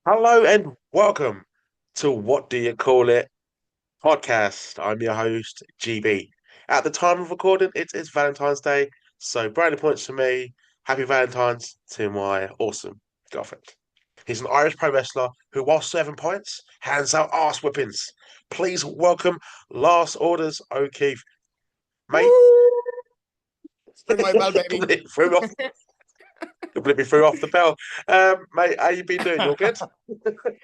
Hello and welcome to What Do You Call It podcast. I'm your host, GB. At the time of recording, it is Valentine's Day, so brownie points for me. Happy Valentine's to my awesome girlfriend. He's an Irish pro wrestler who, while serving pints, hands out ass whippings. Please welcome Last Orders O'Keefe. Mate, Woo! Ring my bell, baby. threw off, completely threw off the bell. Mate, how you been doing? You all good?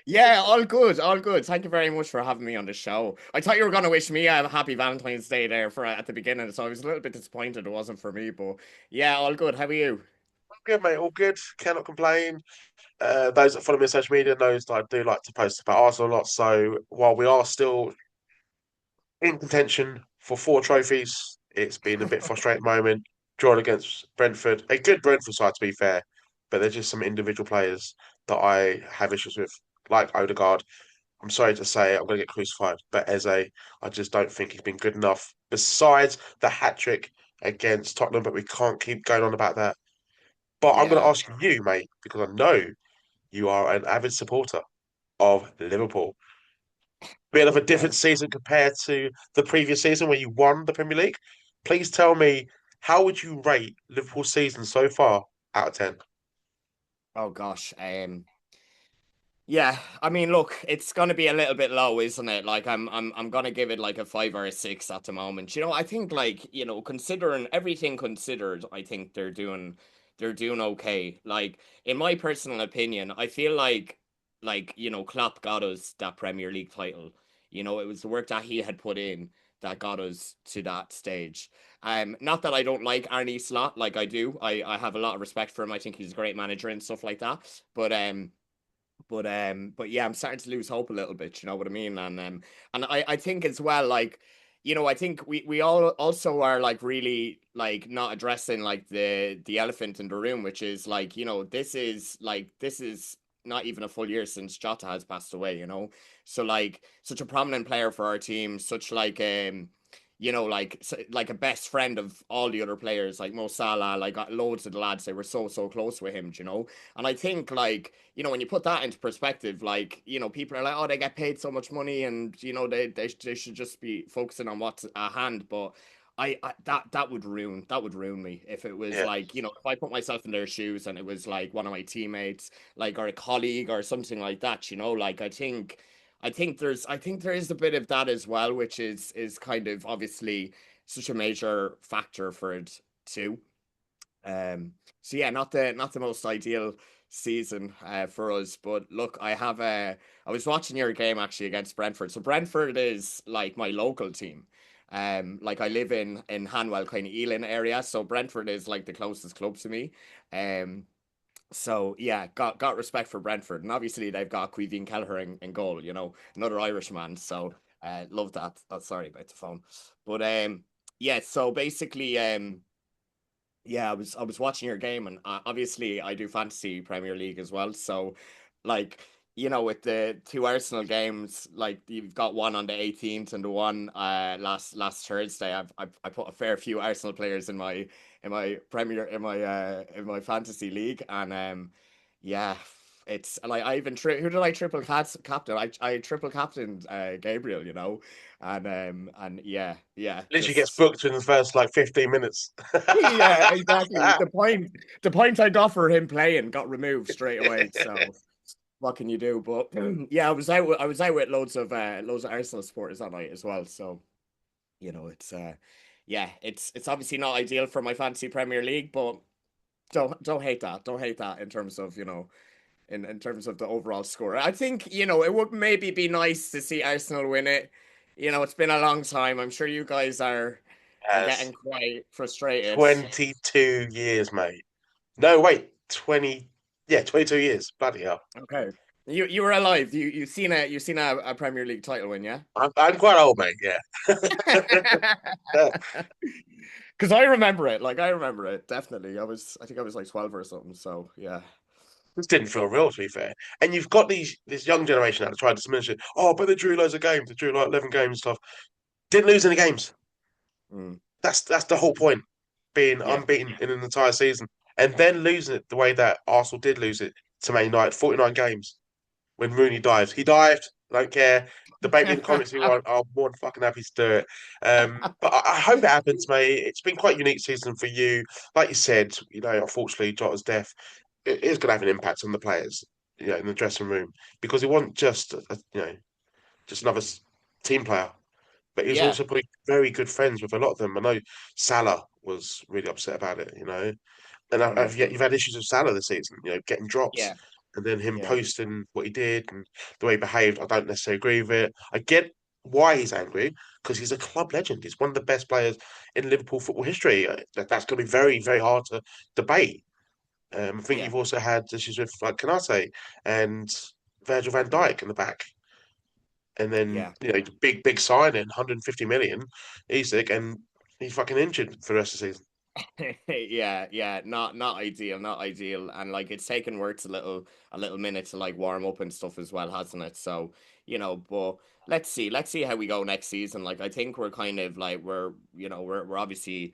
Yeah, all good, all good. Thank you very much for having me on the show. I thought you were going to wish me a happy Valentine's Day there for at the beginning, so I was a little bit disappointed it wasn't for me. But yeah, all good. How are you? All good, mate. All good. Cannot complain. Those that follow me on social media knows that I do like to post about Arsenal a lot. So while we are still in contention for four trophies, it's been a bit frustrating moment. Drawn against Brentford, a good Brentford side to be fair, but there's just some individual players that I have issues with, like Odegaard. I'm sorry to say I'm going to get crucified, but Eze, I just don't think he's been good enough. Besides the hat trick against Tottenham, but we can't keep going on about that. But I'm going to Yeah, ask you, mate, because I know you are an avid supporter of Liverpool. Bit of a yeah. different season compared to the previous season when you won the Premier League. Please tell me, how would you rate Liverpool's season so far out of 10? Oh gosh. Yeah, I mean, look, it's gonna be a little bit low, isn't it? Like I'm gonna give it like a 5 or a 6 at the moment. I think considering everything considered, I think they're doing okay. Like in my personal opinion, I feel like Klopp got us that Premier League title. It was the work that he had put in that got us to that stage. Not that I don't like Arne Slot, like I do. I have a lot of respect for him. I think he's a great manager and stuff like that. But yeah, I'm starting to lose hope a little bit. You know what I mean? And I think as well, I think we all also are like really like not addressing like the elephant in the room, which is this is not even a full year since Jota has passed away. So like such a prominent player for our team, such like a best friend of all the other players, like Mo Salah, like loads of the lads, they were so close with him. And I think when you put that into perspective, people are like, oh, they get paid so much money and, they should just be focusing on what's at hand. But that would ruin me if it was Yeah. like, if I put myself in their shoes and it was like one of my teammates, like, or a colleague or something like that, like, I think there is a bit of that as well, which is kind of obviously such a major factor for it too. So yeah, not the most ideal season for us. But look, I was watching your game actually against Brentford. So Brentford is like my local team. Like I live in Hanwell, kind of Ealing area, so Brentford is like the closest club to me. Um, so yeah, got respect for Brentford, and obviously they've got Queeveen Kelleher in goal. Another Irishman. So love that. Oh, sorry about the phone, but yeah. So basically, yeah, I was watching your game, and obviously I do fantasy Premier League as well. So, like, with the two Arsenal games, like you've got one on the 18th and the one last Thursday. I put a fair few Arsenal players in my Premier in my fantasy league, and yeah. It's like I even who did I triple captain? I triple captained Gabriel, and yeah, Literally gets just booked in the first like 15 minutes. yeah, exactly. The point I got for him playing got removed straight away. So what can you do? But yeah, I was out with loads of Arsenal supporters that night as well. So it's yeah, it's obviously not ideal for my fantasy Premier League, but don't hate that. Don't hate that in terms of in terms of the overall score. I think it would maybe be nice to see Arsenal win it. It's been a long time. I'm sure you guys are Has getting quite frustrated. 22 years, mate. No, wait, 20, yeah, 22 years. Bloody hell. Okay. You were alive. You seen a Premier League title win, yeah? I'm quite old, mate, yeah. Because I remember it. Like I remember it definitely. I think I was like 12 or something. So yeah. This didn't feel real, to be fair. And you've got this young generation that try to diminish it. Oh, but they drew loads of games. They drew like 11 games and stuff. Didn't lose any games. Mm, That's the whole point, being yeah. unbeaten in an entire season, and then losing it the way that Arsenal did lose it to Man United, 49 games. when Rooney dived. He dived. I don't care. Debate me in the comments if you want. I'm more than fucking happy to do it. But I hope it happens, mate. It's been quite a unique season for you. Like you said, unfortunately, Jota's death it is going to have an impact on the players, in the dressing room because he wasn't just just another team player, but he was Yeah. also probably very good friends with a lot of them. I know Salah was really upset about it. And you've 100%. had issues with Salah this season, getting drops, Yeah. and then him Yeah. posting what he did and the way he behaved. I don't necessarily agree with it. I get why he's angry because he's a club legend. He's one of the best players in Liverpool football history. That's going to be very, very hard to debate. I think Yeah. you've also had issues with like Kanate and Virgil van Yeah. Dijk in the back. And then, Yeah. the big, big signing, 150 million, Isak, and he's fucking injured for the rest of the season. Yeah, yeah, not ideal, not ideal, and like it's taken Words a little minute to like warm up and stuff as well, hasn't it? So but let's see how we go next season. Like I think we're kind of like we're obviously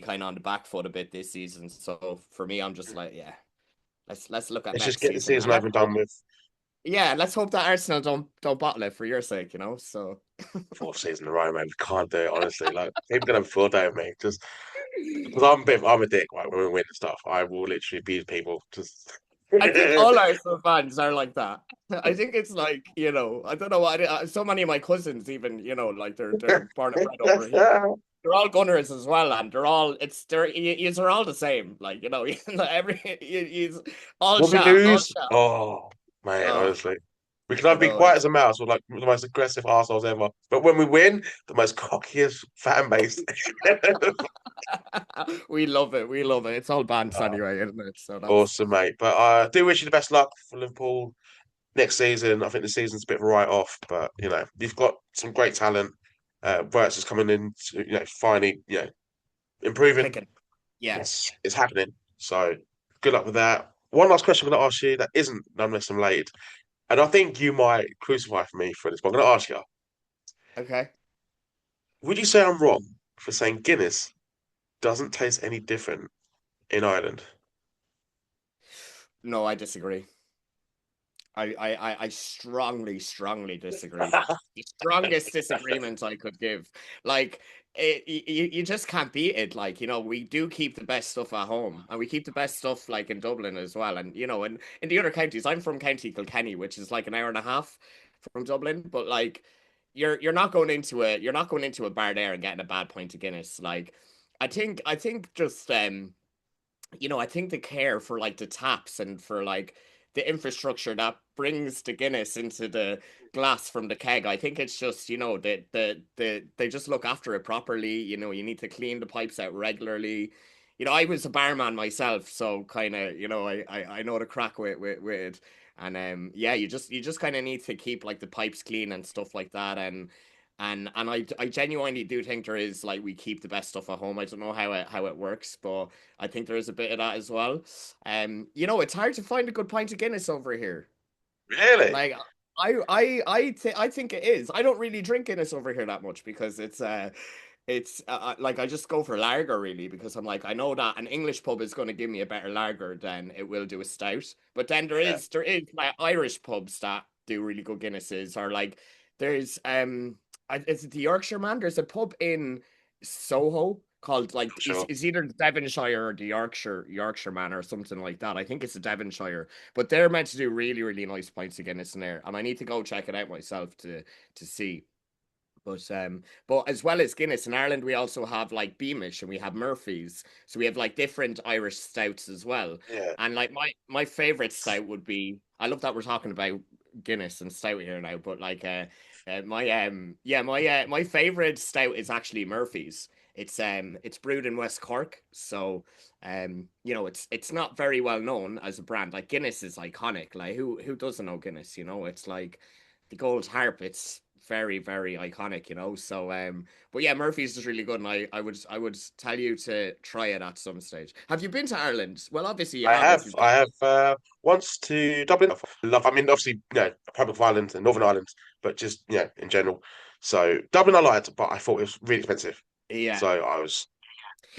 kind of on the back foot a bit this season. So for me, I'm just like let's look at Let's just next get the season season and over and done with. let's hope that Arsenal don't bottle it for your sake, So. Fourth season in a row, man. Can't do it, honestly. Like, people gonna have a field day with me. Just because I'm a dick, right? When we win and stuff, I will literally beat people. Just I think all Arsenal fans are like that. I think it's like, I don't know what so many of my cousins even, like they're born and bred over here. They're all Gunners as well, and they're all the same. Like, he's all when we chat, all lose, chat. oh man, Oh, honestly, we can either be quiet it's as a mouse or like the most aggressive arseholes ever. But when we win, the most cockiest fan base. we love it. We love it. It's all bands Oh, anyway, isn't it? So that's awesome, mate. But I do wish you the best luck for Liverpool next season. I think the season's a bit of a write off, but you've got some great talent. Wirtz is coming in to, finally, improving. clicking. Yeah. It's happening. So good luck with that. One last question I'm going to ask you that isn't none less than related, and I think you might crucify for me for this, but I'm going to ask you: Okay. would you say I'm wrong for saying Guinness doesn't taste any different in Ireland? No, I disagree. I strongly, strongly disagree. The strongest disagreement I could give. Like, you just can't beat it. Like, we do keep the best stuff at home, and we keep the best stuff like in Dublin as well. And and in the other counties, I'm from County Kilkenny, which is like an hour and a half from Dublin. But like, you're not going into a bar there and getting a bad pint of Guinness. Like, I think just I think the care for like the taps and for like the infrastructure that brings the Guinness into the glass from the keg, I think it's just, they just look after it properly. You need to clean the pipes out regularly. I was a barman myself, so kind of, I know the crack with and yeah, you just kind of need to keep like the pipes clean and stuff like that. And I genuinely do think there is like we keep the best stuff at home. I don't know how it works, but I think there is a bit of that as well. It's hard to find a good pint of Guinness over here. Really? Like I think it is. I don't really drink Guinness over here that much because it's like I just go for lager really because I'm like I know that an English pub is going to give me a better lager than it will do a stout. But then there Yeah, is there is like Irish pubs that do really good Guinnesses or like there's is it the Yorkshire Man? There's a pub in Soho called like sure. is either the Devonshire or the Yorkshire Man or something like that. I think it's the Devonshire, but they're meant to do really really nice pints of Guinness in there, and I need to go check it out myself to see. But as well as Guinness in Ireland, we also have like Beamish and we have Murphy's. So we have like different Irish stouts as well. Yeah, And like my favorite stout would be I love that we're talking about Guinness and stout here now, but like my favorite stout is actually Murphy's. It's brewed in West Cork, so it's not very well known as a brand. Like Guinness is iconic. Like who doesn't know Guinness? It's like the Gold Harp. It's very very iconic. So but yeah, Murphy's is really good, and I would tell you to try it at some stage. Have you been to Ireland? Well, obviously you I have have. if you've I been. have once to Dublin. Love. I mean, obviously, Republic of Ireland and Northern Ireland, but just in general. So Dublin, I liked, but I thought it was really expensive. Yeah. So I was,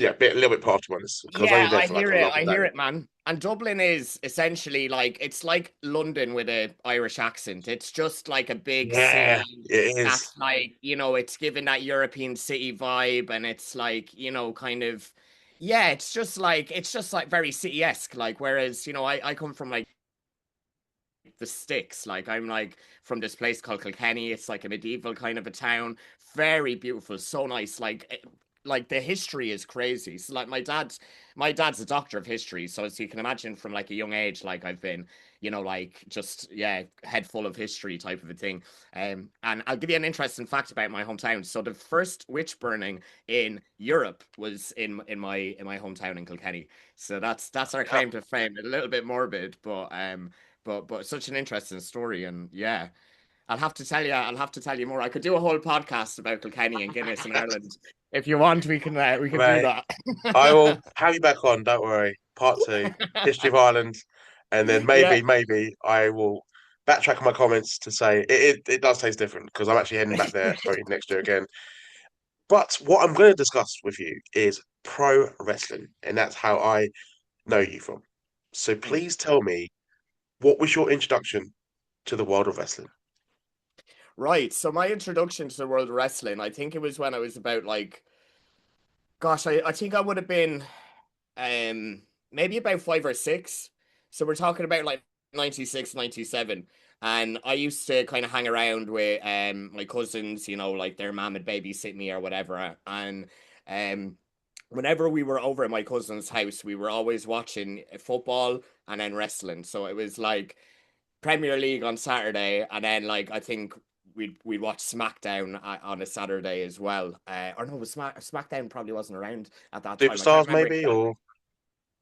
a little bit parked on this because I was Yeah, only there for like a I longer hear day. it, man. And Dublin is essentially like it's like London with a Irish accent. It's just like a big Yeah, city it is. that's like, it's given that European city vibe and it's like, kind of yeah, it's just like very city-esque. Like whereas, I come from like the sticks. Like I'm like from this place called Kilkenny. It's like a medieval kind of a town. Very beautiful, so nice. Like the history is crazy. So like my dad's a doctor of history. So as you can imagine from like a young age, like I've been, like just yeah, head full of history type of a thing. And I'll give you an interesting fact about my hometown. So the first witch burning in Europe was in my hometown in Kilkenny. So that's our Uh, claim to fame. A little bit morbid, but such an interesting story, and yeah, I'll have to tell you more. I could do a whole podcast about Kilkenny and Guinness in Ireland. If you want, we can do Mate, that. I will have you back on. Don't worry. Part two, history of Ireland, and then Yeah. maybe I will backtrack on my comments to say it does taste different because I'm actually heading back there probably next year again. But what I'm going to discuss with you is pro wrestling, and that's how I know you from. So Mm. please tell me, what was your introduction to the world of wrestling? Right. So my introduction to the world of wrestling, I think it was when I was about like, gosh, I think I would have been maybe about 5 or 6. So we're talking about like 96, 97. And I used to kind of hang around with my cousins, like their mom would babysit me or whatever. And um whenever we were over at my cousin's house, we were always watching football and then wrestling. So it was like Premier League on Saturday, and then like I think we'd watch SmackDown on a Saturday as well. Or no, it was SmackDown probably wasn't around at that time. I can't Superstars, remember maybe, exactly. or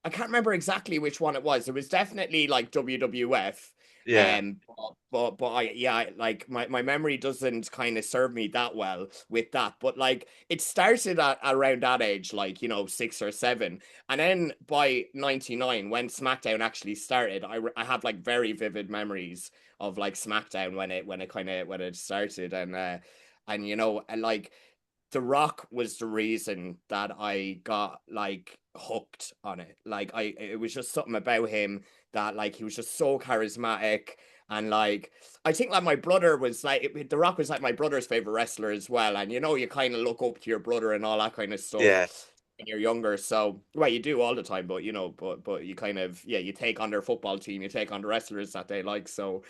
I can't remember exactly which one it was. It was definitely like WWF. yeah, But like my memory doesn't kind of serve me that well with that. But like it started at around that age, like 6 or 7, and then by '99 when SmackDown actually started, I have like very vivid memories of like SmackDown when it started, and like the Rock was the reason that I got like hooked on it. Like it was just something about him that like he was just so charismatic. And like I think like my brother was like The Rock was like my brother's favorite wrestler as well. And you kind of look up to your brother and all that kind of stuff yeah. when you're younger. So well, you do all the time, but but you kind of you take on their football team, you take on the wrestlers that they like. So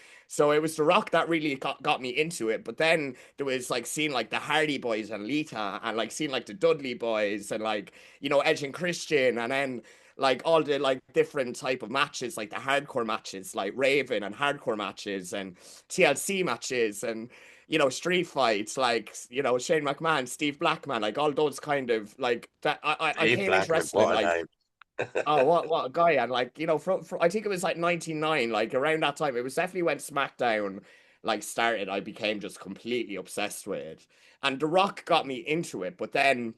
it was The Rock that really got me into it. But then there was like seeing like the Hardy Boys and Lita and like seeing like the Dudley Boys and like Edge and Christian, and then like all the like different type of matches, like the hardcore matches, like Raven and hardcore matches and TLC matches and street fights, like Shane McMahon, Steve Blackman, like all those kind of like that. I Steve came into Blackman, wrestling what a like, name. oh, what a guy. And like from I think it was like 99, like around that time. It was definitely when SmackDown like started. I became just completely obsessed with it, and The Rock got me into it. But then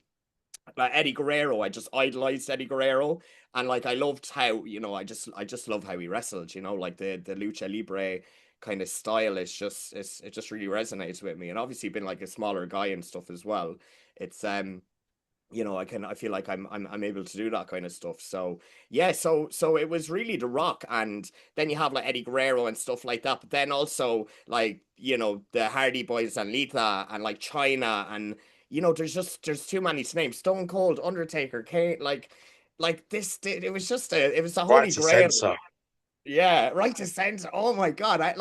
like Eddie Guerrero, I just idolized Eddie Guerrero, and like I loved how I just love how he wrestled. Like the lucha libre kind of style is just it just really resonates with me. And obviously being like a smaller guy and stuff as well, it's I feel like I'm able to do that kind of stuff. So yeah, so it was really The Rock, and then you have like Eddie Guerrero and stuff like that. But then also like the Hardy Boys and Lita and like China, and there's too many to name. Stone Cold, Undertaker, Kane, like this. It was a Right holy to grail. censor. Yeah, right to censor. Oh my God, I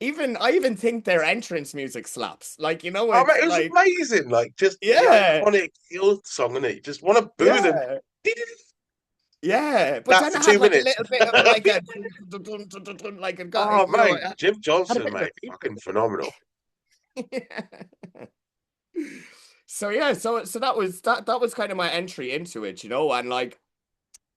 even think their entrance music slaps. Like Oh, mate, it's it was like amazing. Like, just the yeah. iconic heel song, isn't it? You just want to boo them. Yeah, yeah, but That then for I had two like a minutes. little bit of like a like a guy, Oh, mate, I Jim had a Johnson, bit of mate, fucking phenomenal. a so yeah, so that was kind of my entry into it, and like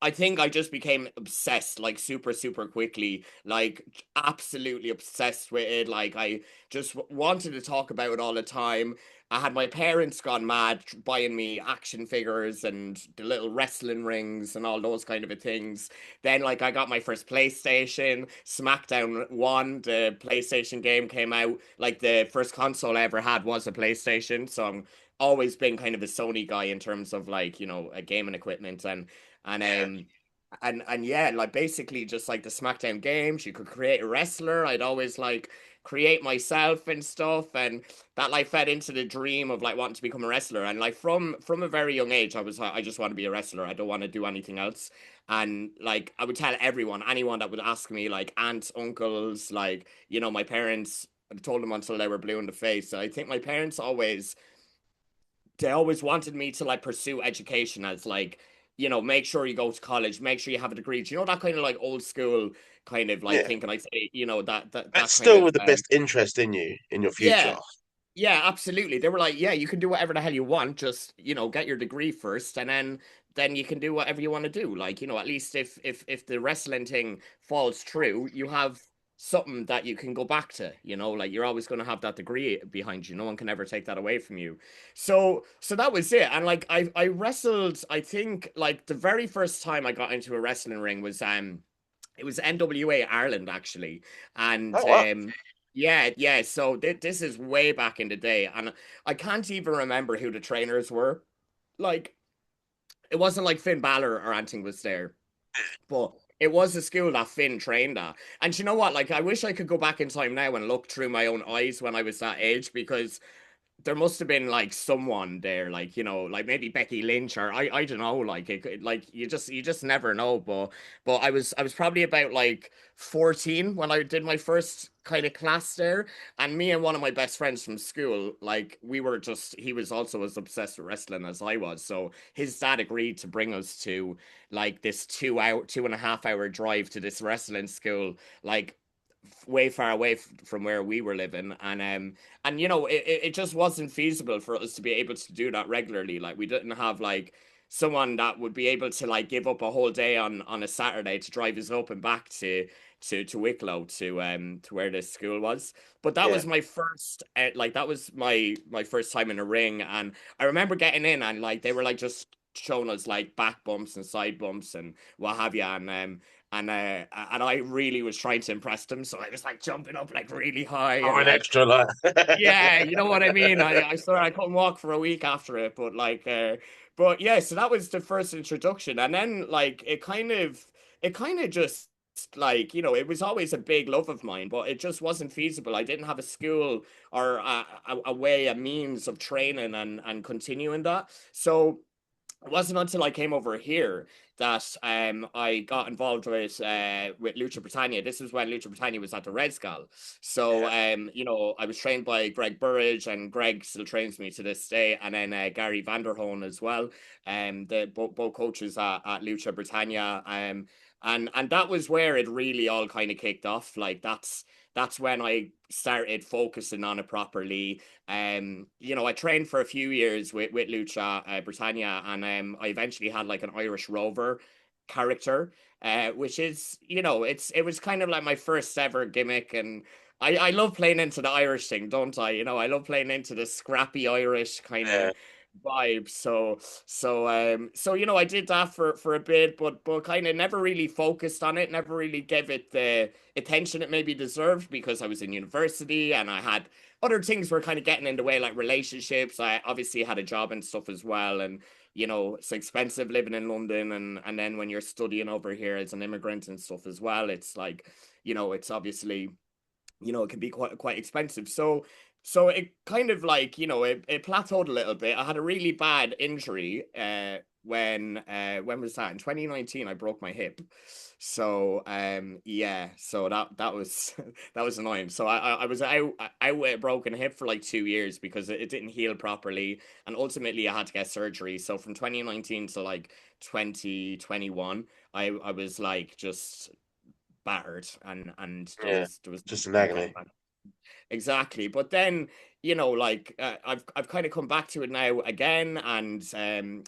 I think I just became obsessed, like super, super quickly, like absolutely obsessed with it. Like I just wanted to talk about it all the time. I had my parents gone mad buying me action figures and the little wrestling rings and all those kind of a things. Then like I got my first PlayStation, SmackDown 1, the PlayStation game came out. Like the first console I ever had was a PlayStation, so I'm always been kind of a Sony guy in terms of like, a gaming equipment and Yeah. and yeah, like basically just like the SmackDown games, you could create a wrestler. I'd always like create myself and stuff, and that like fed into the dream of like wanting to become a wrestler. And like from a very young age, I was like, I just want to be a wrestler. I don't want to do anything else. And like I would tell everyone, anyone that would ask me, like aunts, uncles, like my parents. I told them until they were blue in the face. So I think my parents always they always wanted me to like pursue education as like make sure you go to college, make sure you have a degree. Do you know that kind of like old school kind of like Yeah, thinking? I say that but kind still of with the best interest in you in your yeah. future. Yeah, absolutely. They were like, yeah, you can do whatever the hell you want, just, get your degree first, and then you can do whatever you want to do. Like, at least if the wrestling thing falls through, you have something that you can go back to, like you're always going to have that degree behind you. No one can ever take that away from you. So that was it. And like I wrestled, I think like the very first time I got into a wrestling ring was it was NWA Ireland actually. And Oh, wow. yeah, yeah. So this is way back in the day, and I can't even remember who the trainers were. Like, it wasn't like Finn Balor or anything was there, but it was a school that Finn trained at. And you know what? Like, I wish I could go back in time now and look through my own eyes when I was that age, because there must have been like someone there, like like maybe Becky Lynch, or I don't know, like like you just never know. But I was probably about like 14 when I did my first kind of class there, and me and one of my best friends from school, like we were just he was also as obsessed with wrestling as I was, so his dad agreed to bring us to like this 2 hour 2.5 hour drive to this wrestling school, like way far away from where we were living. And it just wasn't feasible for us to be able to do that regularly. Like we didn't have like someone that would be able to like give up a whole day on a Saturday to drive us up and back to Wicklow to where this school was. But that Yeah. was my first like that was my first time in a ring. And I remember getting in, and like they were like just showing us like back bumps and side bumps and what have you. And I really was trying to impress them, so I was like jumping up like really high Oh, and an like extra like. yeah, you know what I mean. I swear I couldn't walk for a week after it, but like but yeah, so that was the first introduction. And then like it kind of just like it was always a big love of mine, but it just wasn't feasible. I didn't have a school or a way, a means of training and continuing that. So it wasn't until I came over here that I got involved with Lucha Britannia. This is when Lucha Britannia was at the Red Skull. So Yeah. I was trained by Greg Burridge, and Greg still trains me to this day, and then Gary Vanderhoen as well. The both coaches at Lucha Britannia. And that was where it really all kind of kicked off. Like that's when I started focusing on it properly. I trained for a few years with Lucha Britannia, and I eventually had like an Irish Rover character, which is it was kind of like my first ever gimmick. And I love playing into the Irish thing, don't I? I love playing into the scrappy Irish kind Yeah. of vibe. So I did that for a bit, but kind of never really focused on it, never really gave it the attention it maybe deserved, because I was in university and I had other things were kind of getting in the way, like relationships. I obviously had a job and stuff as well, and it's expensive living in London, and then when you're studying over here as an immigrant and stuff as well, it's like it's obviously it can be quite expensive. So it kind of like it plateaued a little bit. I had a really bad injury when was that? In 2019 I broke my hip. So yeah, so that was that was annoying. So I was out with a broken hip for like 2 years because it didn't heal properly, and ultimately I had to get surgery. So from 2019 to like 2021 I was like just battered, and there Yeah. was there was Just an no getting agony. back. Exactly. But then, like I've kind of come back to it now again, and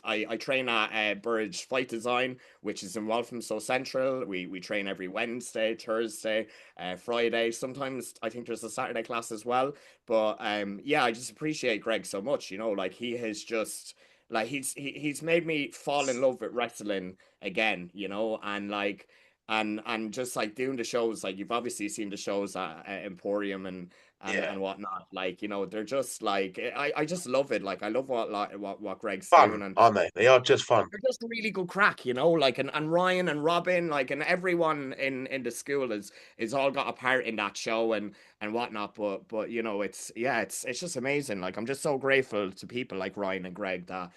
I train at Burridge Fight Design, which is in Walthamstow Central. We train every Wednesday, Thursday, Friday. Sometimes I think there's a Saturday class as well. But yeah, I just appreciate Greg so much. Like he has just like he's made me fall in love with wrestling again. And like and just like doing the shows, like you've obviously seen the shows at Emporium Yeah, and whatnot. Like, they're just like I just love it. Like I love what Greg's fun, doing, and aren't they? They are just fun. they're just really good crack, like and Ryan and Robin, like and everyone in the school is all got a part in that show and whatnot. But it's just amazing. Like I'm just so grateful to people like Ryan and Greg that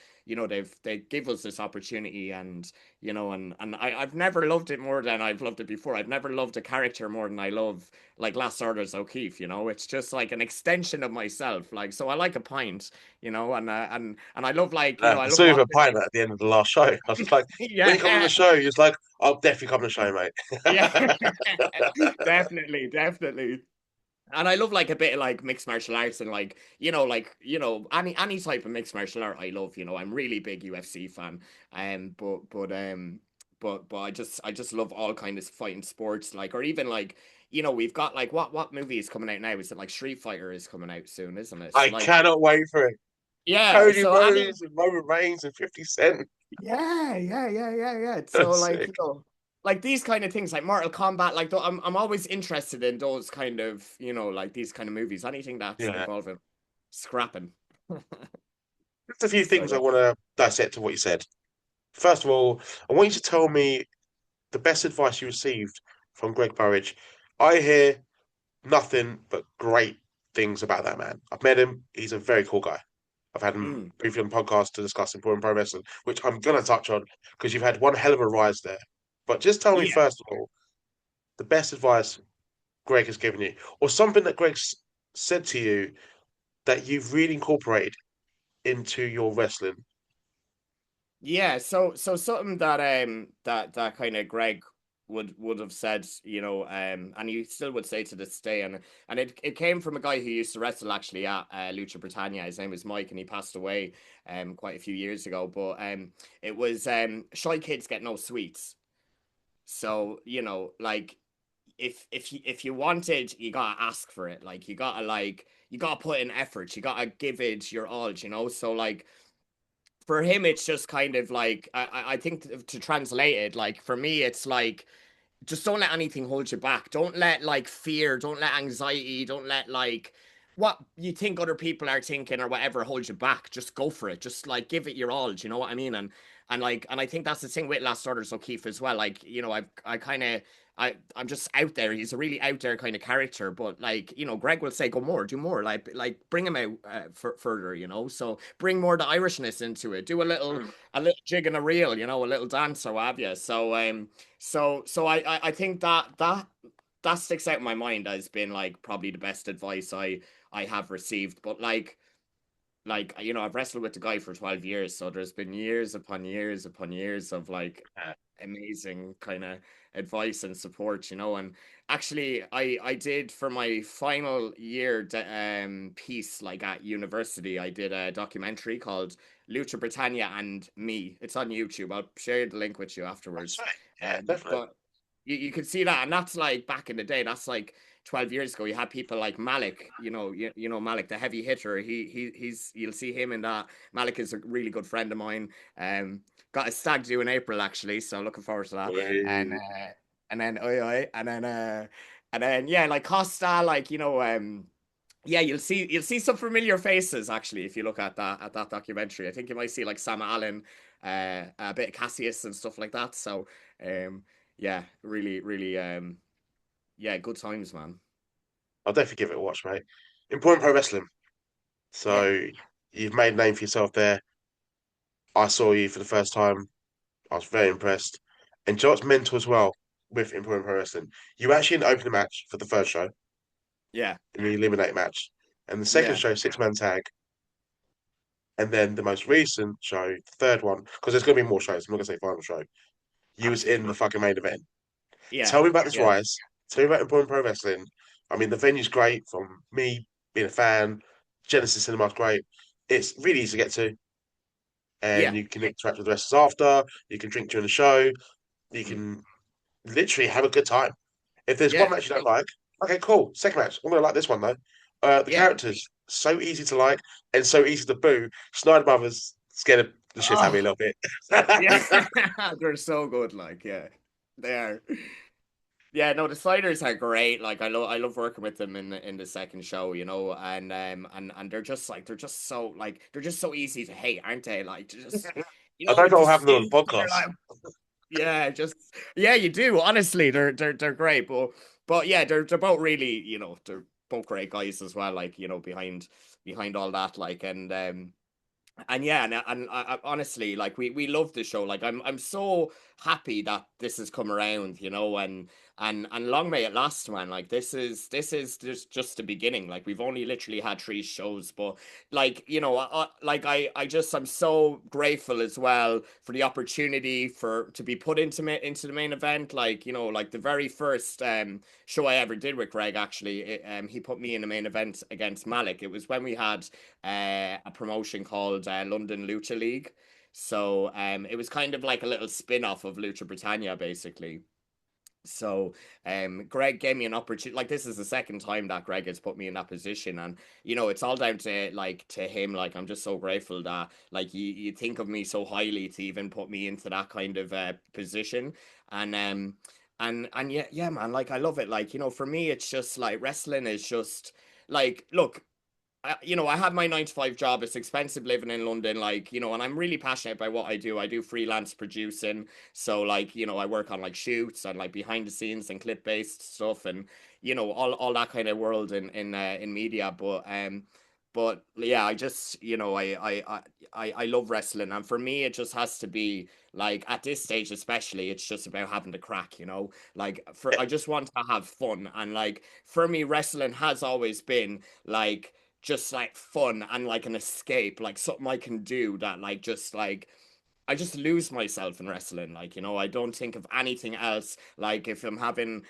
they give us this opportunity, and and I've never loved it more than I've loved it before. I've never loved a character more than I love like Last Orders O'Keefe. It's just like an extension of myself. Like so I like a pint, and I love like I I love saw you with a watching. pint at the end of the last show. I was just like, when you come on the Yeah, show, he was like, I'll definitely come on the show, mate. yeah, definitely, definitely. And I love like a bit of like mixed martial arts and like any type of mixed martial art I love. I'm really big UFC fan. But I just love all kind of fighting sports, like, or even like we've got like what movie is coming out now? Is it like Street Fighter is coming out soon, isn't it? So I like cannot wait for it. yeah, Cody so any Rhodes and Roman Reigns and 50 Cent. yeah, yeah, yeah, yeah, yeah. So That's like, sick. like these kind of things like Mortal Kombat, like I'm always interested in those kind of, like these kind of movies. Anything that's Yeah. involving scrapping. Just a few So things I yeah. want to dissect to what you said. First of all, I want you to tell me the best advice you received from Greg Burridge. I hear nothing but great things about that man. I've met him. He's a very cool guy. I've had him Mm. briefly on the podcast to discuss Emporium Pro Wrestling, which I'm going to touch on because you've had one hell of a rise there. But just tell me, Yeah. first of all, the best advice Greg has given you, or something that Greg's said to you that you've really incorporated into your wrestling. Yeah, so something that kind of Greg would have said, and he still would say to this day, and it came from a guy who used to wrestle actually at Lucha Britannia. His name was Mike, and he passed away quite a few years ago. But it was shy kids get no sweets. So like if you want it, you gotta ask for it. Like you gotta put in effort. You gotta give it your all. So like for him, it's just kind of like I think to translate it, like for me, it's like just don't let anything hold you back. Don't let like fear, don't let anxiety, don't let like what you think other people are thinking or whatever hold you back. Just go for it. Just like give it your all. Do you know what I mean? And I think that's the thing with Last Orders O'Keefe as well. Like I kind of. I'm just out there. He's a really out there kind of character, but like Greg will say, "Go more, do more." Like bring him out further. So bring more the Irishness into it. Do a little jig and a reel. A little dance or what have you. So I think that sticks out in my mind as being like probably the best advice I have received. But like I've wrestled with the guy for 12 years, so there's been years upon years upon years of like amazing kind of advice and support, and actually I did for my final year piece like at university. I did a documentary called Lucha Britannia and Me. It's on YouTube. I'll share the link with you That's afterwards. right. Yeah, definitely. But you can see that, and that's like back in the day. That's like 12 years ago. You had people like Malik, Malik, the heavy hitter. He's you'll see him in that. Malik is a really good friend of mine. Got a stag do in April actually, so looking forward to that. And Wait. and then oi, and then yeah, like Costa, like yeah, you'll see some familiar faces actually if you look at that documentary. I think you might see like Sam Allen, a bit of Cassius and stuff like that. So um yeah, really, really yeah, good times, man. I'll definitely give it a watch, mate. Important Pro Wrestling. Yeah, So you've made a name for yourself there. I saw you for the first time. I was very impressed. And John's mental as well with Emporium Pro Wrestling. You actually in the opening match for the first show yeah, in the eliminate match. And the second yeah, show, six-man tag. And then the most recent show, the third one, because there's going to be more shows. I'm not going to say final show. You was in the absolutely. fucking main event. Yeah, Tell me about this yeah. rise. Tell me about Emporium Pro Wrestling. I mean, the venue's great from me being a fan. Genesis Cinema's great. It's really easy to get to. And Yeah. you can interact with the wrestlers after. You can drink during the show. You Mm. can literally have a good time. If there's one Yeah. match you don't like, okay, cool. Second match, I'm gonna like this one though. The Yeah. characters so easy to like and so easy to boo. Snyder Brothers scared the shit out of me a Oh, little bit. yeah. They're so good, like, yeah. They are. Yeah, no, the sliders are great. Like I love working with them in the second show, and they're just so like they're just so easy to hate, aren't they? Like just I don't know what just happened on suits, the and you're podcast. like, yeah, just yeah, you do. Honestly, they're great, but yeah, they're both really, they're both great guys as well. Like behind all that, like and yeah, and honestly, like we love the show. Like I'm so happy that this has come around, and long may it last, man. Like this is just the beginning. Like we've only literally had three shows, but like I'm so grateful as well for the opportunity for to be put into the main event. Like like the very first show I ever did with Greg. Actually, he put me in the main event against Malik. It was when we had a promotion called London Lucha League. So it was kind of like a little spin-off of Lucha Britannia, basically. So Greg gave me an opportunity. Like this is the second time that Greg has put me in that position, and it's all down to him. Like I'm just so grateful that like you think of me so highly to even put me into that kind of position, and yeah, man, like I love it. Like for me, it's just like wrestling is just like look, I have my 9 to 5 job. It's expensive living in London, like, and I'm really passionate about what I do. I do freelance producing. So, like, I work on like shoots and like behind the scenes and clip based stuff and, all that kind of world in media. But yeah, I just, I love wrestling. And for me, it just has to be like at this stage, especially, it's just about having the crack, like I just want to have fun. And like, for me, wrestling has always been like, just like fun and like an escape, like something I can do that like just like I just lose myself in wrestling. Like, I don't think of anything else. Like if I'm having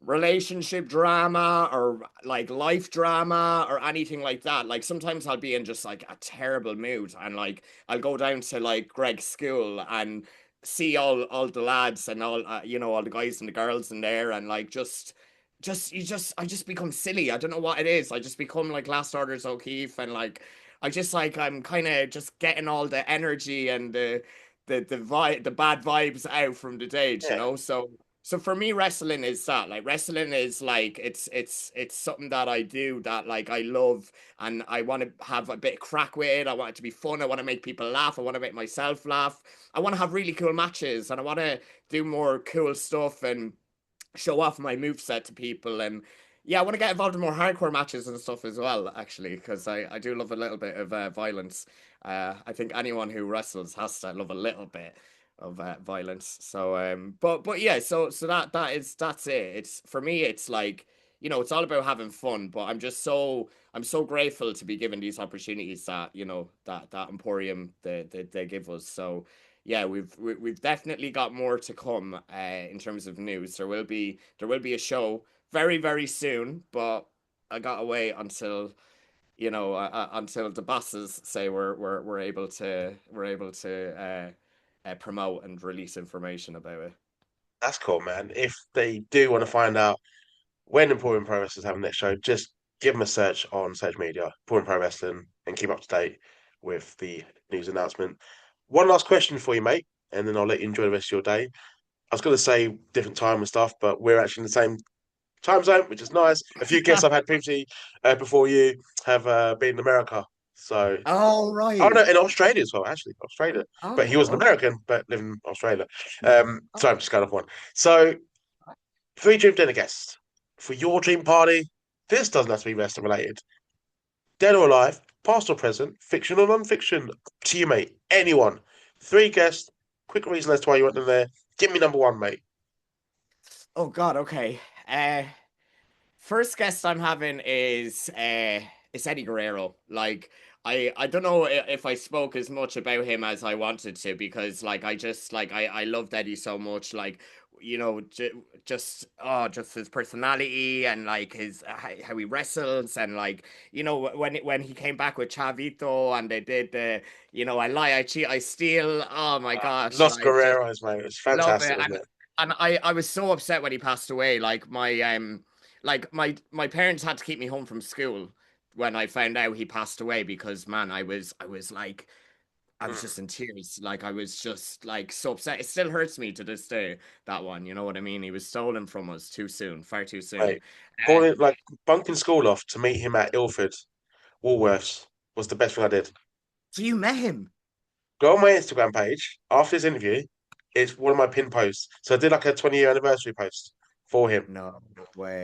relationship drama or like life drama or anything like that. Like sometimes I'll be in just like a terrible mood and like I'll go down to like Greg's school and see all the lads and all all the guys and the girls in there and like I just become silly. I don't know what it is. I just become like last orders O'Keefe and like I just like I'm kind of just getting all the energy and the bad vibes out from the stage, Yeah, so for me, wrestling is that. Like wrestling is like it's something that I do that like I love and I want to have a bit of crack with it. I want it to be fun. I want to make people laugh. I want to make myself laugh. I want to have really cool matches and I want to do more cool stuff and show off my move set to people and yeah, I want to get involved in more hardcore matches and stuff as well, actually, because I do love a little bit of violence. I think anyone who wrestles has to love a little bit of violence. So, but yeah, so that's it. It's for me, it's like it's all about having fun. But I'm so grateful to be given these opportunities that that Emporium they give us. So yeah, we've definitely got more to come in terms of news. There will be a show very very soon, but I gotta wait until until the bosses say we're able to promote and release information about it. that's cool, man. If they do want to find out when Emporium Pro Wrestling is having next show, just give them a search on social media, Emporium Pro Wrestling, and keep up to date with the news announcement. One last question for you, mate, and then I'll let you enjoy the rest of your day. I was going to say different time and stuff, but we're actually in the same time zone, which is nice. A few guests I've had previously before you have been in America. So, Oh oh no, right. in Australia as well, actually, Australia. But he was an Oh, okay. American, but living in Australia. Oh. So I'm just going off one. So, three dream dinner guests for your dream party. This doesn't have to be wrestling related. Dead or alive, past or present, fiction or non-fiction. To you, mate. Anyone. Three guests. Quick reason as to why you want them there. Give me number one, mate. Oh God. Okay. First guest I'm having is Eddie Guerrero. Like I don't know if I spoke as much about him as I wanted to because like I just like I loved Eddie so much. Like just his personality and like his how he wrestles and like when he came back with Chavito and they did the I lie I cheat I steal. Oh my gosh, Los like just Guerreros, mate. It's love fantastic, it. wasn't it? And I was so upset when he passed away. Like my parents had to keep me home from school when I found out he passed away because man, I was just in tears. Like I was just like so upset. It still hurts me to this day, that one. You know what I mean? He was stolen from us too soon, far too soon. Mate, Uh, calling like bunking school off to meet him at Ilford Woolworths was the best thing I did. so you met him? Go on my Instagram page after this interview. It's one of my pin posts. So I did like a 20-year anniversary post for him, No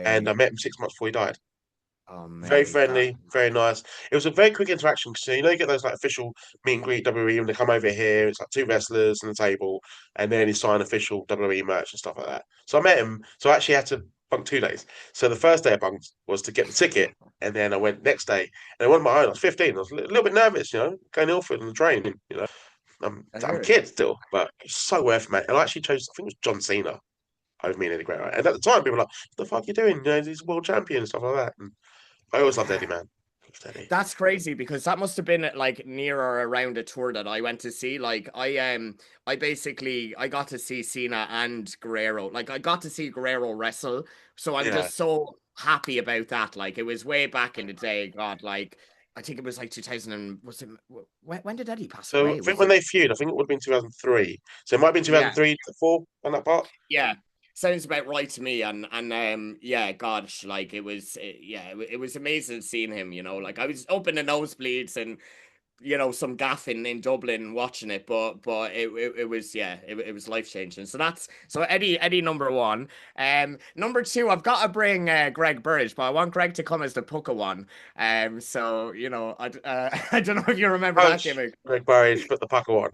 and I way. met him 6 months before he died. Oh Very mate, that friendly, very nice. It was a very quick interaction because you get those like official meet and greet WWE when they come over here. It's like two wrestlers on the table, and then he signed official WWE merch and stuff like that. So I met him. So I actually had to bunk 2 days. So the first day I bunked was to get the ticket, and then I went next day. And I went on my own. I was 15. I was a little bit nervous, going to Ilford on the train. I I'm a heard. kid still, but it's so worth it, mate. And I actually chose, I think it was John Cena over me and Eddie Guerrero. And at the time, people were like, "What the fuck are you doing? He's world champion and stuff like that." And I always loved Eddie, man. Loved Eddie. That's crazy because that must have been like near or around a tour that I went to see. Like I basically I got to see Cena and Guerrero. Like I got to see Guerrero wrestle. So I'm Yeah. just so happy about that. Like it was way back in the day. God, like I think it was like 2000 and was it when did Eddie pass So I away? think Was when it? they feud, I think it would have been 2003. So it might have been Yeah. 2003 to 4 on that part. Yeah. Sounds about right to me, and yeah, gosh, like yeah, it was amazing seeing him. Like I was up in the nosebleeds and some gaffing in Dublin watching it, but it was yeah, it was life changing. So Eddie number one. Number two, I've got to bring Greg Burridge, but I want Greg to come as the Pucka one. So I don't know if you remember that Coach gimmick. Greg Burridge put the pucker on.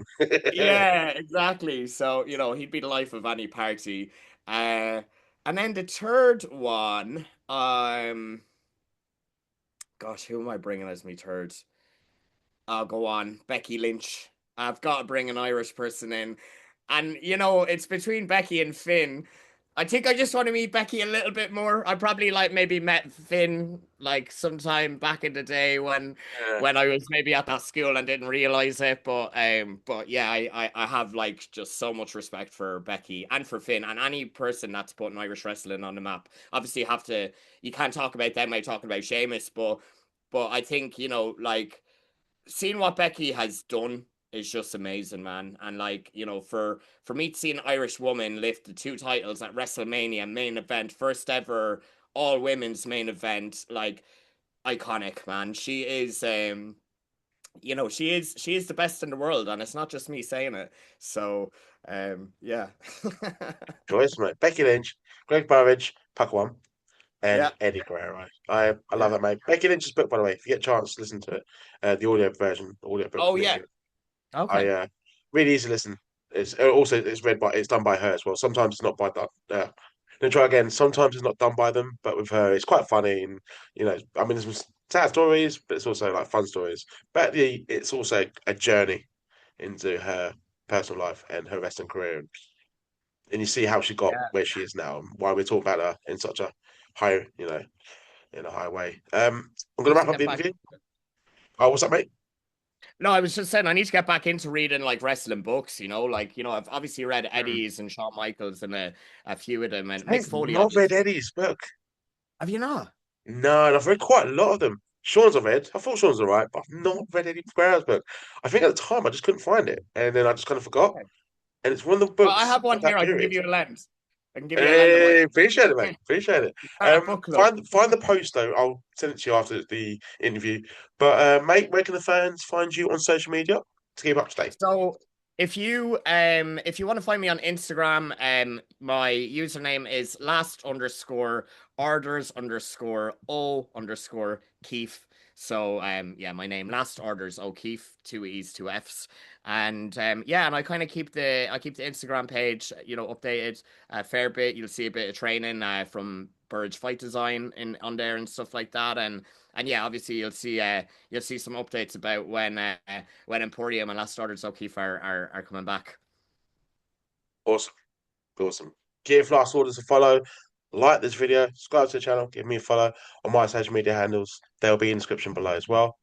Yeah, exactly. So he'd be the life of any party. Uh, and then the third one, gosh, who am I bringing as me third? I'll go on. Becky Lynch. I've got to bring an Irish person in. And, it's between Becky and Finn. I think I just want to meet Becky a little bit more. I probably like maybe met Finn like sometime back in the day when Yeah, when I was maybe at that school and didn't realize it. But yeah, I have like just so much respect for Becky and for Finn and any person that's putting Irish wrestling on the map. Obviously you can't talk about them by talking about Sheamus, but I think, like seeing what Becky has done is just amazing, man. And like, for me to see an Irish woman lift the two titles at WrestleMania main event, first ever all women's main event, like iconic, man. She is she is the best in the world, and it's not just me saying it. So yeah. choice, mate. Becky Lynch, Greg Burridge, pucker one, and Yeah, Eddie Guerrero. I love yeah. that, mate. Becky Lynch's book, by the way, if you get a chance, listen to it. The audio version, audio book Oh from yeah. Italy. I Okay. really easy to listen. It's done by her as well. Sometimes it's not by that. Then try again. Sometimes it's not done by them, but with her, it's quite funny and I mean, there's some sad stories, but it's also like fun stories. But it's also a journey into her personal life and her wrestling career, and you see how she got Yeah. where she is now, and why we're talking about her in such a high, in a high way. I'm gonna Needs wrap to up get the back. interview. Oh, what's up, mate? No, I was just saying I need to get back into reading like wrestling books, like, I've obviously read Hmm. Eddie's and Shawn Michaels and a few of them and Mick I've Foley, not read obviously. Eddie's book. Have you not? No, and I've read quite a lot of them. Sean's I've read. I thought Sean's all right, but I've not read Eddie Guerrero's book. I think at the time I just couldn't find it, and then I just kind of forgot. Okay. And it's one of the Well, I books have one of that here. I can give period. you a lend. I can give you a lend of mine. Hey, appreciate it, mate. Appreciate it. Start a book club. Find the post though. I'll send it to you after the interview. But mate, where can the fans find you on social media to keep up to date? So if you want to find me on Instagram, my username is last underscore orders underscore o underscore Keefe. So yeah, my name last orders O'Keefe, two E's, two F's. And yeah, and I keep the Instagram page, updated a fair bit. You'll see a bit of training from Burridge Fight Design in on there and stuff like that. And yeah, obviously you'll see some updates about when Emporium and Last Orders O'Keefe are coming back. Awesome, awesome. Give Last Orders a follow. Like this video, subscribe to the channel, give me a follow on my social media handles. They'll be in the description below as well.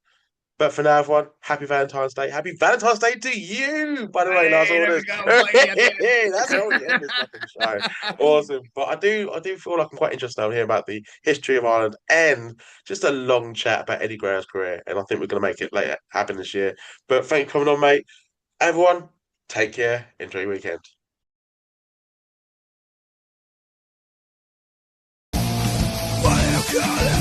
But for now, everyone, happy Valentine's Day. Happy Valentine's Day to you, by the way, Last Hey, there Orders. we go. Finally at the That's how we end this fucking show. end. Awesome. But I do feel like I'm quite interested now in hearing about the history of Ireland and just a long chat about Eddie Guerrero's career. And I think we're going to make it later happen this year. But thank you for coming on, mate. Everyone, take care. Enjoy your weekend. What do you call it?